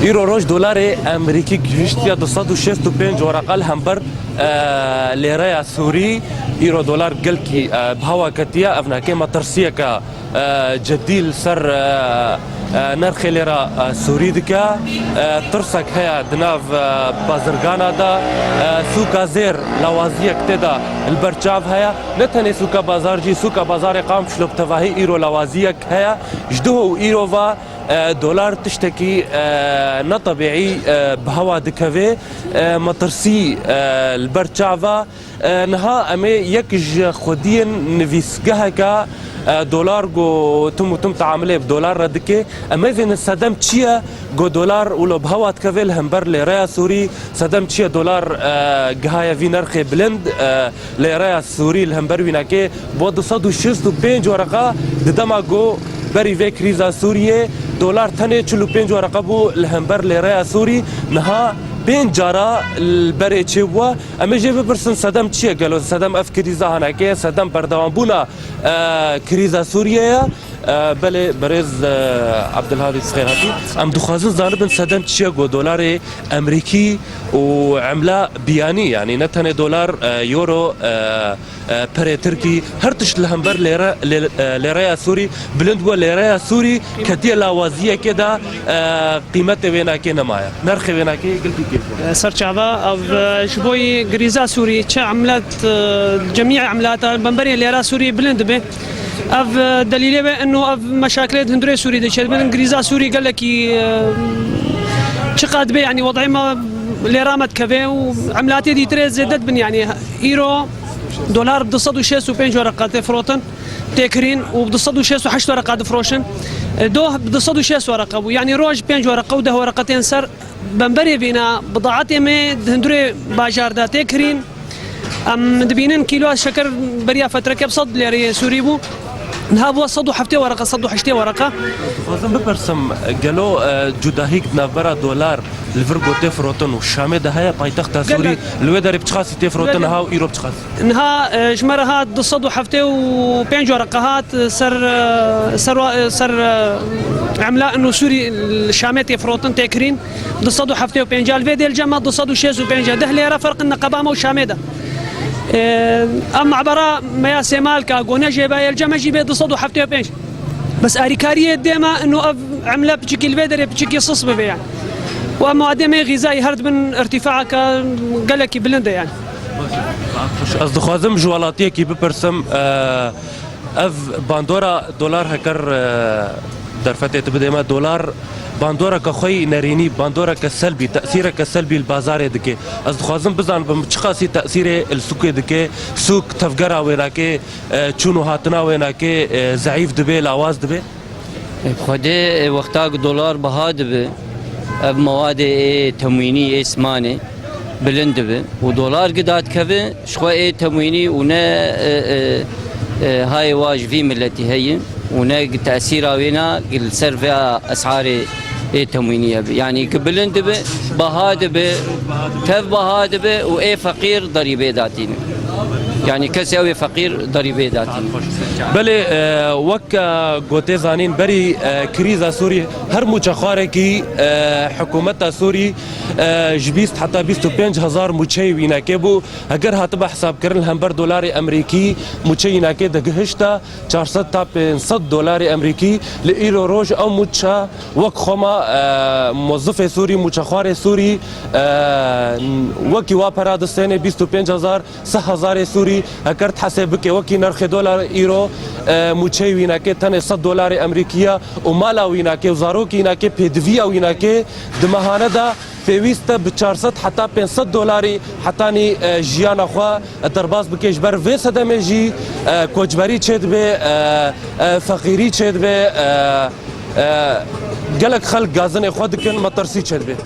ایرو روش دلار امریکی گشتیا 265 ورقه همبر لیره سوری ایرو دلار گل کی بهوا کتیا افناکه مترسیه کا جدیل سر نرخ لیره سوری دکا ترسک هيا دناف بازرگانا دا سوکا زیر لوازیه کتدا البرچاو هيا نتنه سوکا بازار جی سوکا بازار قام شلوب تواهی ایرو لوازیه هيا جدو ایرو و دولار تشتكي نا طبيعي بهوا دكافي مترسي البرشافا نها امي يكج خودين نفيسكها كا دولار جو تم تعامله بدولار ردكي اما فين صدم تشيا جو دولار ولو بهوا تكافي الهمبر لرايا سوري صدم تشيا دولار جهايا في نرخ بلند لرايا سوري الهمبر ويناكي بود 165 ورقه ددما جو بري في كريزا سوريه دولار تاني 45 ورقه بو الهمبر لرايا سوري نها بين جارا البري تشوا اما جي ببرسن صدام تشي قالوا صدام اف كريزا هناك صدام بردوان بونا كريزا سوريا بله برز عبد الهادي الصغيراتي ام دخازن زانبن صدام تشي دولار امريكي وعمله بياني يعني نتنه دولار يورو بري تركي هرتش الهمبر لرايا سوري بلند لرايا سوري كدي لاوازيه كده قيمته وينا كده معايا نرخ وينا كده قلت كيف سرچاوا او شبوي غريزا سوري تش عملات جميع عملاتها بنبري ليرا سوري بلند به اف دليل انه اف مشاكل هندري سوري دش غريزا سوري قال لك شقاد به يعني وضعي ما ليرامت كافي وعملاتي دي تريز زدت بن يعني ايرو دولار ب 265 ورقه تفروتن تكرين و ب 268 ورقه دفروشن دوه ب 206 ورقه يعني روج 5 ورقه وده ورقتين سر بنبري بينا بضاعتي مي هندري باجار دا تكرين ام دبينن كيلو شكر بريا فتره كب صد ليري سوري بو نهاب صدو حفتي ورقه صدو حشتي ورقه فازم ببرسم قالوا جداهيك نافرا دولار الفرقو تفروتن والشامي ده هي بايتخت سوري الويدر بتخاصي تفروتن ها وايرو بتخاص نها جمرها صدو حفتي وبين ورقات سر عملاء انه سوري الشامي تفروتن تكرين صدو حفتي وبين جال فيدي الجمع صدو شيز وبين جال ده ليره فرق النقابه وشامي ده اما عباره ما سمال كاغونا جيبا الجمع جيبه تصدو حفتي بينش بس اريكاريه ديما انه عمله بتشكي الفيدر بتشكي صص به يعني واما ديما غذائي هرد من ارتفاع قال لك بلنده يعني قصد خازم جوالاتيه كي ببرسم اف باندورا دولار هكر درفته تبدأ دولار باندورا كخوي نريني باندورا كسلبي تأثيره كسلبي البازار دكي از خوازم بزن بمشخصي تأثيره السوق دكي سوق تفجرا ويناكي چونو هاتنا ويناكي ضعيف دبي لاواز دبي خدي وقتا دولار بها دبي مواد تمويني اسماني بلند دبي ودولار قدات كفي شوي تمويني ونا هاي واج في ملتي هي ونا تأثيره وينا السر فيها اسعار تموينيه يعني قبلن دبي بها دبي تف بها دبي واي فقير ضريبه داتين يعني كساوي فقير ضريبه داتين بله وك غوتي زانين بري كريزا سوري هر مجخاره كي حكومتها سوري جبيست حتى 25000 مچي ويناكي بو اگر هاتبه حساب كرن همبر دولار امريكي مچي ويناكي دغهشتا 400 تا 500 دولار امريكي لايرو روج او مچا وك خما موظف سوري مچخاره سوري وكي وابرا دستنه 25000 6000 سوري اگر تحسب كي وكي نرخ دولار ايرو مچي ويناكي تن 100 دولار امريكيه ومالا ويناكي وزاروكي ويناكي بيدفيا ويناكي دمهانه دا فيويستا ب 400 حتى 500 دولار حتى جيانا خوا درباز بكيش بر في صدمجي كوجبري تشد به فقيري تشد به قالك خلق غازن خود كن مترسي تشد به